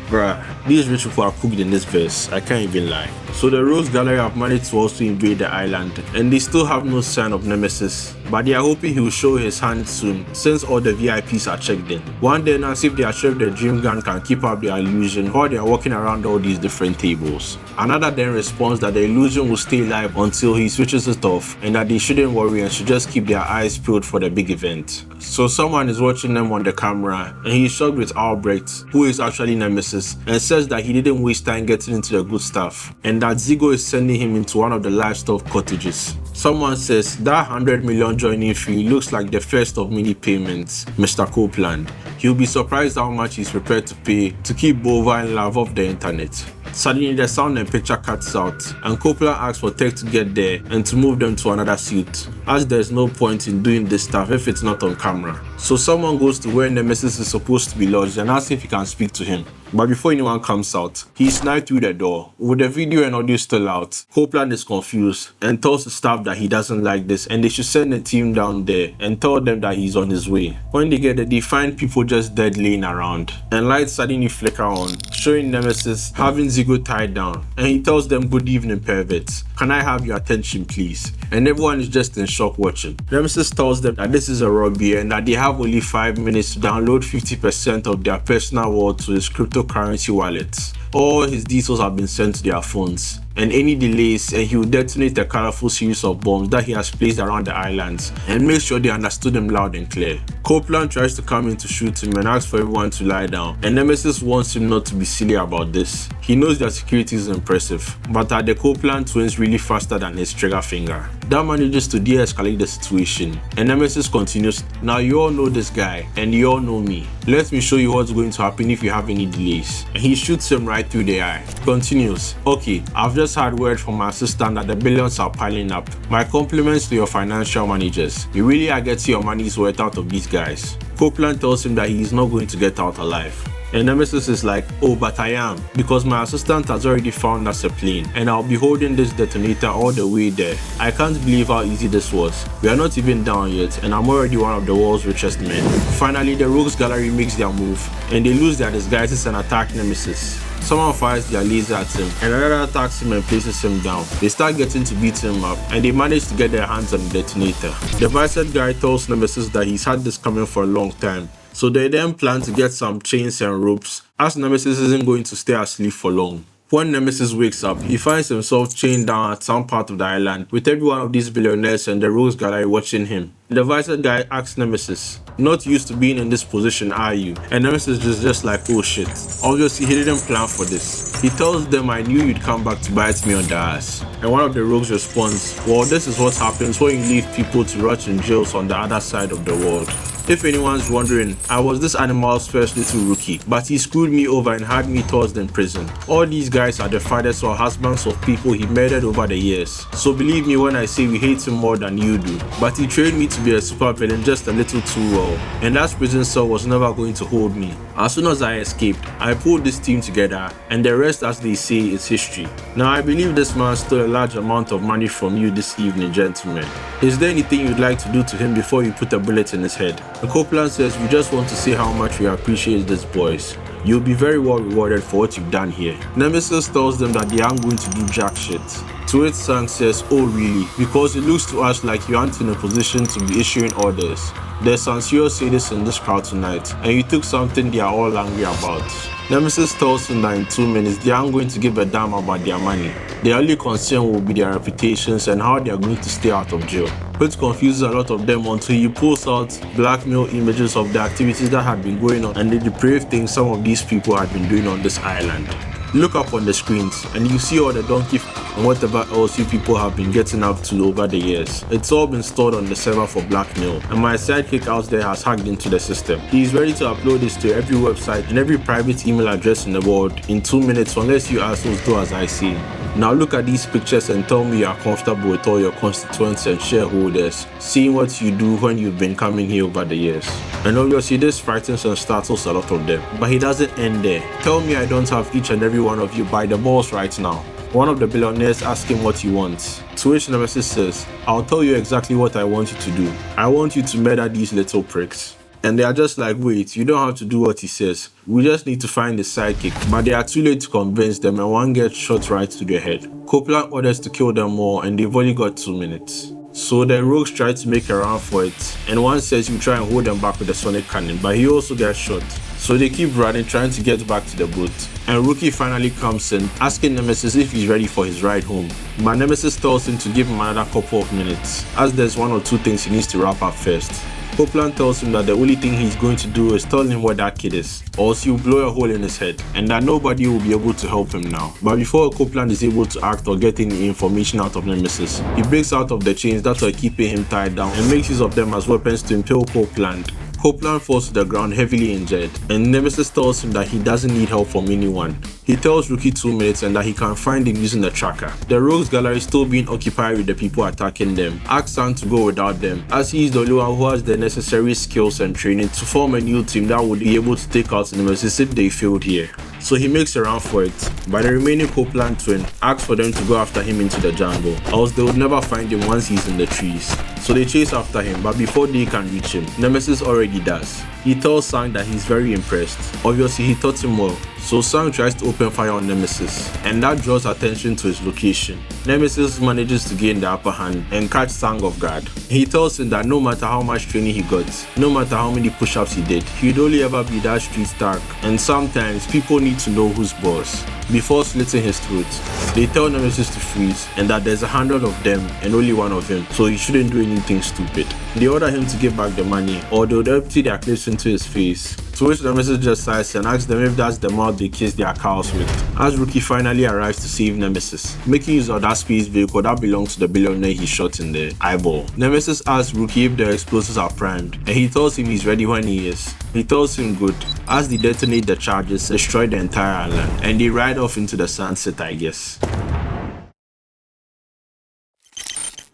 Bruh, these rich people are cooked in this verse, I can't even lie. So the Rose Gallery have managed to also invade the island, and they still have no sign of Nemesis, but they are hoping he will show his hand soon since all the VIPs are checked in. One then asks if they are sure the Dream Gun can keep up their illusion while they are walking around all these different tables. Another then responds that the illusion will stay live until he switches it off, and that they shouldn't worry and should just keep their eyes peeled for the big event. So someone is watching them on the camera, and he is shocked with Albrecht, who is actually Nemesis, and says that he didn't waste time getting into the good stuff, and that Zigo is sending him into one of the livestock cottages. Someone says that 100 million joining fee looks like the first of many payments, Mr. Copeland. He'll be surprised how much he's prepared to pay to keep bovine love off the internet. Suddenly the sound and picture cuts out, and Copeland asks for Tech to get there and to move them to another suit, as there's no point in doing this stuff if it's not on camera. So someone goes to where Nemesis is supposed to be lodged and asks if he can speak to him. But before anyone comes out, he is sniped through the door. With the video and audio still out, Copeland is confused and tells the staff that he doesn't like this and they should send a team down there and tell them that he's on his way. When they get there, they find people just dead laying around and lights suddenly flicker on, showing Nemesis having Zigo tied down, and he tells them, "Good evening, perverts. Can I have your attention, please?" And everyone is just in shock watching. Nemesis tells them that this is a robbery and that they have only 5 minutes to download 50% of their personal wallet to his cryptocurrency wallets. All his details have been sent to their phones, and any delays and he will detonate a colorful series of bombs that he has placed around the islands and make sure they understood him loud and clear. Copeland tries to come in to shoot him and asks for everyone to lie down, and Nemesis wants him not to be silly about this. He knows their security is impressive, but are the Copeland twins really faster than his trigger finger? That manages to de-escalate the situation, and Nemesis continues, "Now you all know this guy, and you all know me. Let me show you what's going to happen if you have any delays." And he shoots him right through the eye. Continues, "Okay, I've just had word from my assistant that the billions are piling up. My compliments to your financial managers. You really are getting your money's worth out of these guys." Copeland tells him that he is not going to get out alive. And Nemesis is like, "Oh, but I am, because my assistant has already found us a plane and I'll be holding this detonator all the way there. I can't believe how easy this was. We are not even down yet and I'm already one of the world's richest men." Finally, the Rogues Gallery makes their move and they lose their disguises and attack Nemesis. Someone fires their laser at him and another attacks him and places him down. They start getting to beat him up and they manage to get their hands on the detonator. The Visor guy tells Nemesis that he's had this coming for a long time. So they then plan to get some chains and ropes, as Nemesis isn't going to stay asleep for long. When Nemesis wakes up, he finds himself chained down at some part of the island, with every one of these billionaires and the Rogues Gallery watching him. The Visor guy asks Nemesis, "Not used to being in this position, are you?" And Nemesis is just like, "Oh shit. Obviously he didn't plan for this." He tells them, "I knew you'd come back to bite me on the ass." And one of the rogues responds, "Well, this is what happens when you leave people to rot in jails on the other side of the world. If anyone's wondering, I was this animal's first little rookie, but he screwed me over and had me tossed in prison. All these guys are the fathers or husbands of people he murdered over the years. So believe me when I say we hate him more than you do. But he trained me to be a supervillain just a little too well, and that prison cell was never going to hold me. As soon as I escaped, I pulled this team together, and the rest, as they say, is history. Now I believe this man stole a large amount of money from you this evening, gentlemen. Is there anything you'd like to do to him before you put a bullet in his head?" And Copeland says, "We just want to say how much we appreciate these boys. You'll be very well rewarded for what you've done here." Nemesis tells them that they aren't going to do jack shit. To which Sang says, "Oh really? Because it looks to us like you aren't in a position to be issuing orders. There's sincere sadness in this crowd tonight, and you took something they are all angry about." Nemesis tells him that in 2 minutes they aren't going to give a damn about their money. Their only concern will be their reputations and how they are going to stay out of jail, which confuses a lot of them until he pulls out blackmail images of the activities that had been going on and the depraved things some of these people had been doing on this island. Look up on the screens and you see all the donkey and whatever else you people have been getting up to over the years. It's all been stored on the server for blackmail, and my sidekick out there has hacked into the system. He is ready to upload this to every website and every private email address in the world in 2 minutes unless you assholes do as I say. Now look at these pictures and tell me you are comfortable with all your constituents and shareholders seeing what you do when you've been coming here over the years. And obviously this frightens and startles a lot of them. But he doesn't end there. Tell me I don't have each and every one of you by the balls right now. One of the billionaires asks him what he wants, to which Nemesis says, "I'll tell you exactly what I want you to do. I want you to murder these little pricks." And they are just like, "Wait, you don't have to do what he says. We just need to find the sidekick." But they are too late to convince them and one gets shot right to the head. Copeland orders to kill them all and they've only got 2 minutes. So the rogues try to make a run for it, and one says you try and hold them back with a sonic cannon, but he also gets shot. So they keep running, trying to get back to the boat. And Rookie finally comes in, asking Nemesis if he's ready for his ride home. But Nemesis tells him to give him another couple of minutes, as there's 1 or 2 things he needs to wrap up first. Copeland tells him that the only thing he's going to do is tell him where that kid is, or else he'll blow a hole in his head, and that nobody will be able to help him now. But before Copeland is able to act or get any information out of Nemesis, he breaks out of the chains that were keeping him tied down and makes use of them as weapons to impale Copeland. Copeland falls to the ground heavily injured, and Nemesis tells him that he doesn't need help from anyone. He tells Rookie 2 minutes and that he can find him using the tracker. The Rogues Gallery still being occupied with the people attacking them, asks Sang to go without them, as he is the only one who has the necessary skills and training to form a new team that would be able to take out Nemesis if they failed here. So he makes a run for it, but the remaining Copeland twin asks for them to go after him into the jungle, else they would never find him once he's in the trees. So they chase after him, but before they can reach him, Nemesis already does. He tells Sang that he's very impressed. Obviously he taught him well, so Sang tries to open fire on Nemesis, and that draws attention to his location. Nemesis manages to gain the upper hand and catch Sang off guard. He tells him that no matter how much training he got, no matter how many push-ups he did, he'd only ever be that street star, and sometimes people need to know who's boss. Before slitting his throat, they tell Nemesis to freeze and that there's 100 of them and only one of him, so he shouldn't do anything stupid. They order him to give back the money or they'll empty their clips into his face, to which Nemesis just sighs and asks them if that's the mouth they kiss their cows with, as Rookie finally arrives to save Nemesis, making use of that space vehicle that belongs to the billionaire he shot in the eyeball. Nemesis asks Rookie if the explosives are primed, and he tells him he's ready when he is. He tells him good, as they detonate the charges, destroy the entire island, and they ride off into the sunset, I guess.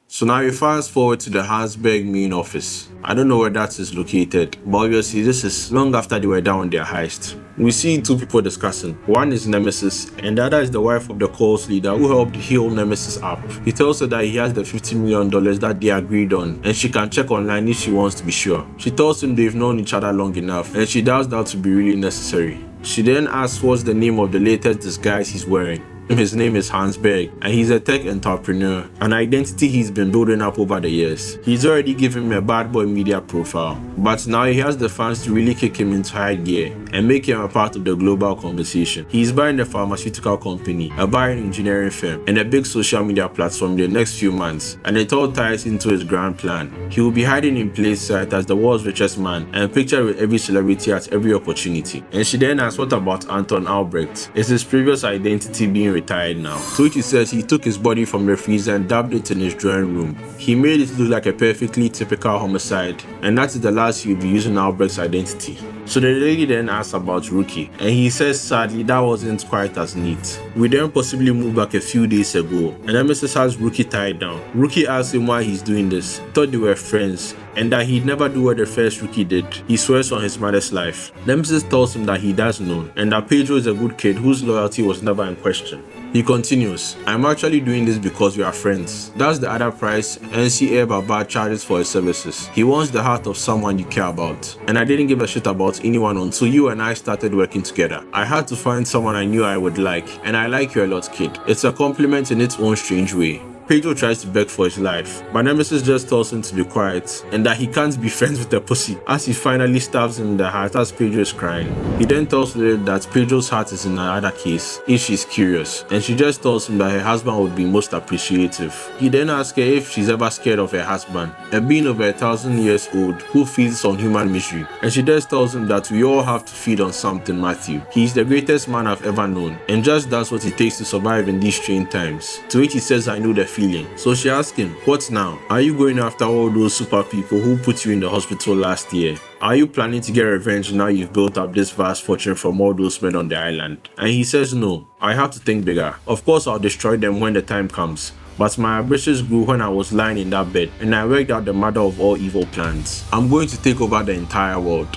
So now we fast forward to the Hansberg main office. I don't know where that is located, but obviously this is long after they were done on their heist. We see two people discussing. One is Nemesis, and the other is the wife of the cult leader who helped heal Nemesis up. He tells her that he has the $50 million that they agreed on, and she can check online if she wants to be sure. She tells him they've known each other long enough, and she doubts that to be really necessary. She then asks what's the name of the latest disguise he's wearing. His name is Hansberg, and he's a tech entrepreneur, an identity he's been building up over the years. He's already given me a bad boy media profile, but now he has the fans to really kick him into high gear and make him a part of the global conversation. He's buying a pharmaceutical company, a bioengineering firm, and a big social media platform in the next few months, and it all ties into his grand plan. He will be hiding in plain sight as the world's richest man and pictured with every celebrity at every opportunity. And she then asks what about Anton Albrecht? Is his previous identity being retired now? To which he says he took his body from the freezer and dubbed it in his drawing room. He made it look like a perfectly typical homicide, and that is the last he'll be using Albrecht's identity. So the lady then asks about Rookie, and he says sadly that wasn't quite as neat. We then possibly move back a few days ago, and Nemesis has Rookie tied down. Rookie asks him why he's doing this, thought they were friends, and that he'd never do what the first Rookie did. He swears on his mother's life. Nemesis tells him that he does know, and that Pedro is a good kid whose loyalty was never in question. He continues, I'm actually doing this because we are friends. That's the other price NCA Baba charges for his services. He wants the heart of someone you care about. And I didn't give a shit about anyone until you and I started working together. I had to find someone I knew I would like, and I like you a lot, kid. It's a compliment in its own strange way. Pedro tries to beg for his life, but Nemesis just tells him to be quiet and that he can't be friends with the pussy, as he finally stabs him in the heart as Pedro is crying. He then tells Lily that Pedro's heart is in another case if she's curious, and she just tells him that her husband would be most appreciative. He then asks her if she's ever scared of her husband, a being over 1,000 years old who feeds on human misery, and she just tells him that we all have to feed on something, Matthew. He's the greatest man I've ever known, and just does what it takes to survive in these strange times. To which he says, I know the feeling. So she asks him, what now? Are you going after all those super people who put you in the hospital last year? Are you planning to get revenge now you've built up this vast fortune from all those men on the island? And he says no, I have to think bigger. Of course I'll destroy them when the time comes. But my ambitions grew when I was lying in that bed and I worked out the mother of all evil plans. I'm going to take over the entire world.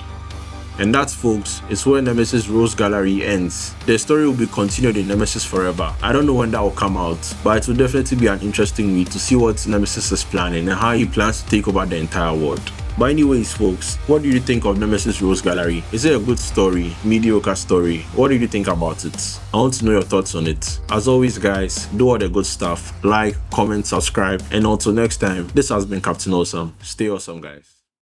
And that, folks, is where Nemesis Rogues Gallery ends. The story will be continued in Nemesis Forever. I don't know when that will come out, but it will definitely be an interesting read to see what Nemesis is planning and how he plans to take over the entire world. But anyways, folks, what do you think of Nemesis Rogues Gallery? Is it a good story? Mediocre story? What do you think about it? I want to know your thoughts on it. As always, guys, do all the good stuff. Like, comment, subscribe, and until next time, this has been Captain Awesome. Stay awesome, guys.